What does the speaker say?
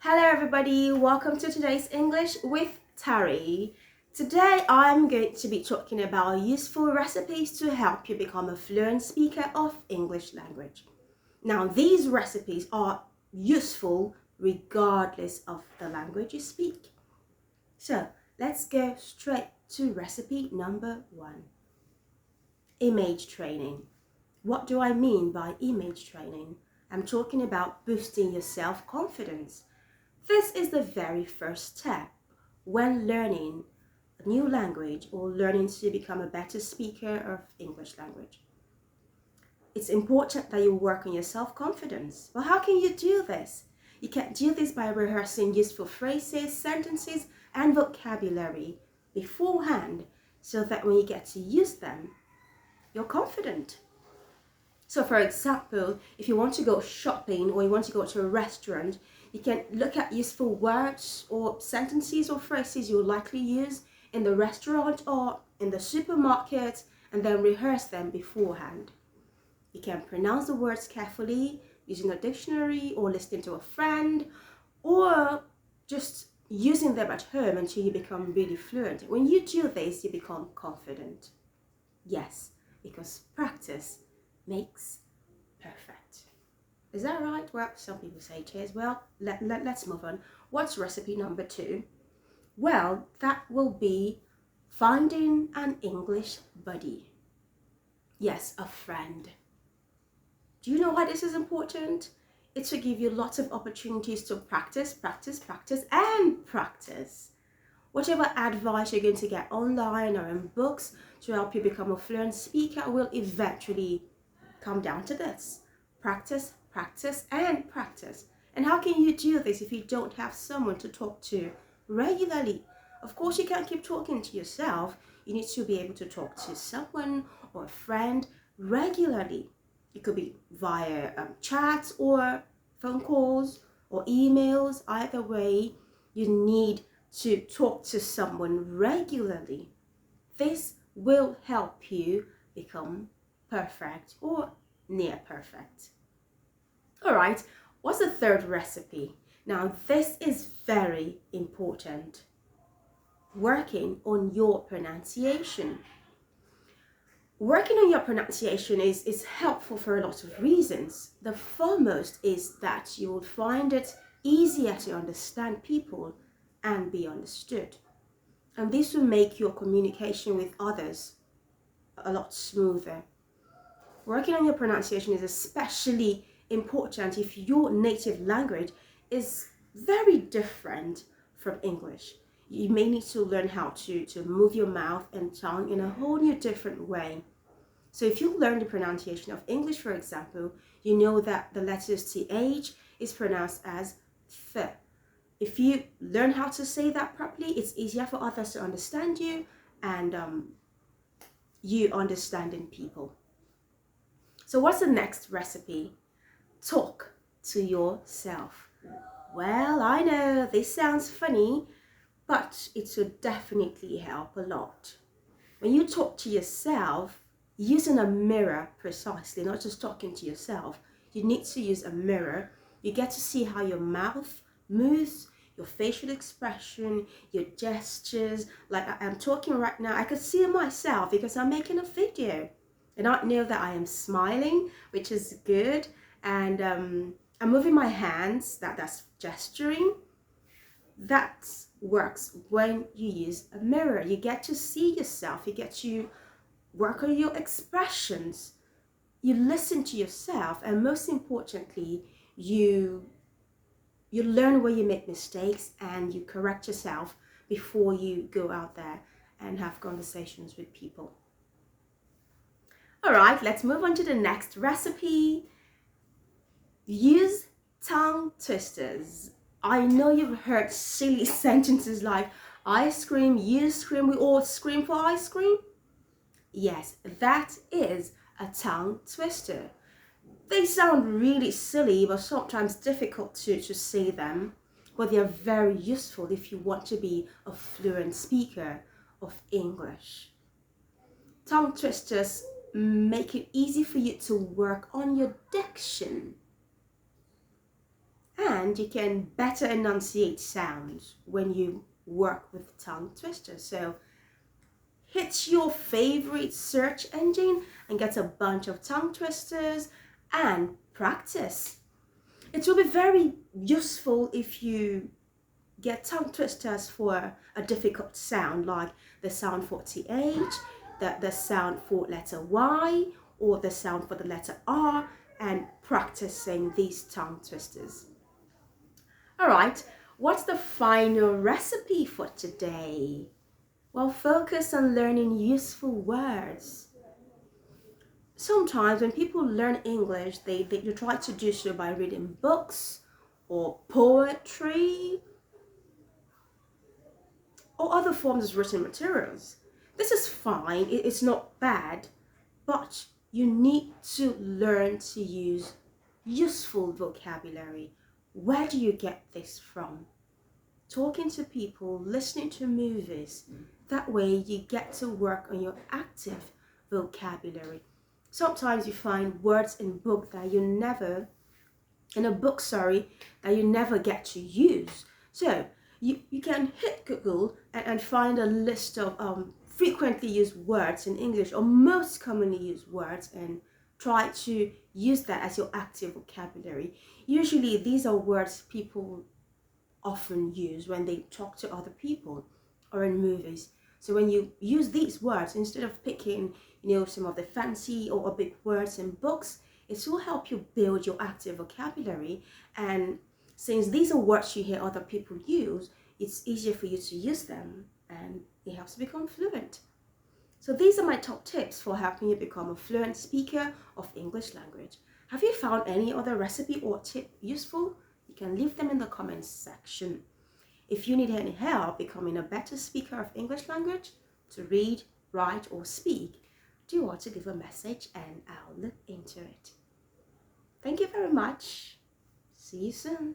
Hello everybody, welcome to today's English with Tari. Today I'm going to be talking about useful recipes to help you become a fluent speaker of English language. Now these recipes are useful regardless of the language you speak. So let's go straight to recipe number 1. Image training. What do I mean by image training? I'm talking about boosting your self-confidence. This is the very first step when learning a new language or learning to become a better speaker of English language. It's important that you work on your self-confidence. Well, how can you do this? You can do this by rehearsing useful phrases, sentences, and vocabulary beforehand so that when you get to use them, you're confident. So for example, if you want to go shopping or you want to go to a restaurant, you can look at useful words or sentences or phrases you'll likely use in the restaurant or in the supermarket and then rehearse them beforehand. You can pronounce the words carefully using a dictionary or listening to a friend or just using them at home until you become really fluent. When you do this, you become confident. Yes, because practice makes perfect. Is that right? Well, some people say it is. Well, let's move on. What's recipe number 2? Well, that will be finding an English buddy. Yes, a friend. Do you know why this is important? It's to give you lots of opportunities to practice, and practice. Whatever advice you're going to get online or in books to help you become a fluent speaker will eventually come down to this. Practice, and practice. And how can you do this if you don't have someone to talk to regularly? Of course, you can't keep talking to yourself. You need to be able to talk to someone or a friend regularly. It could be via chats or phone calls or emails. Either way, you need to talk to someone regularly. This will help you become perfect or near perfect. All right, what's the third recipe? Now, this is very important. Working on your pronunciation. Working on your pronunciation is helpful for a lot of reasons. The foremost is that you will find it easier to understand people and be understood. And this will make your communication with others a lot smoother. Working on your pronunciation is especially important if your native language is very different from English. You may need to learn how to move your mouth and tongue in a whole new different way. So if you learn the pronunciation of English, for example, you know that the letters TH is pronounced as th. If you learn how to say that properly, it's easier for others to understand you and you understanding people. So what's the next recipe? Talk to yourself. Well, I know this sounds funny, but it should definitely help a lot. When you talk to yourself, using a mirror precisely, not just talking to yourself, you need to use a mirror. You get to see how your mouth moves, your facial expression, your gestures. Like I'm talking right now, I could see myself because I'm making a video. And I know that I am smiling, which is good. And I'm moving my hands, that's gesturing. That works when you use a mirror. You get to see yourself, you get to work on your expressions, you listen to yourself, and most importantly, you learn where you make mistakes and you correct yourself before you go out there and have conversations with people. All right, let's move on to the next recipe. Use tongue twisters. I know you've heard silly sentences like, I scream, you scream, we all scream for ice cream. Yes, that is a tongue twister. They sound really silly, but sometimes difficult to say them, but they are very useful if you want to be a fluent speaker of English. Tongue twisters make it easy for you to work on your diction. and you can better enunciate sounds when you work with tongue twisters. So hit your favorite search engine and get a bunch of tongue twisters and practice. It will be very useful if you get tongue twisters for a difficult sound, like the sound for TH, the sound for letter Y, or the sound for the letter R, and practicing these tongue twisters. All right, what's the final recipe for today? Well, focus on learning useful words. Sometimes when people learn English, they try to do so by reading books or poetry or other forms of written materials. This is fine, it's not bad, but you need to learn to use useful vocabulary. Where do you get this from? Talking to people, listening to movies. That way you get to work on your active vocabulary. Sometimes you find words in a book that you never get to use. So you can hit Google and find a list of frequently used words in English, or most commonly used words, and try to use that as your active vocabulary. Usually these are words people often use when they talk to other people or in movies. So when you use these words, instead of picking, some of the fancy or big words in books, it will help you build your active vocabulary. And since these are words you hear other people use, it's easier for you to use them, and it helps you become fluent. So these are my top tips for helping you become a fluent speaker of English language. Have you found any other recipe or tip useful? You can leave them in the comments section. If you need any help becoming a better speaker of English language, to read, write, or speak, do want to leave a message and I'll look into it. Thank you very much. See you soon.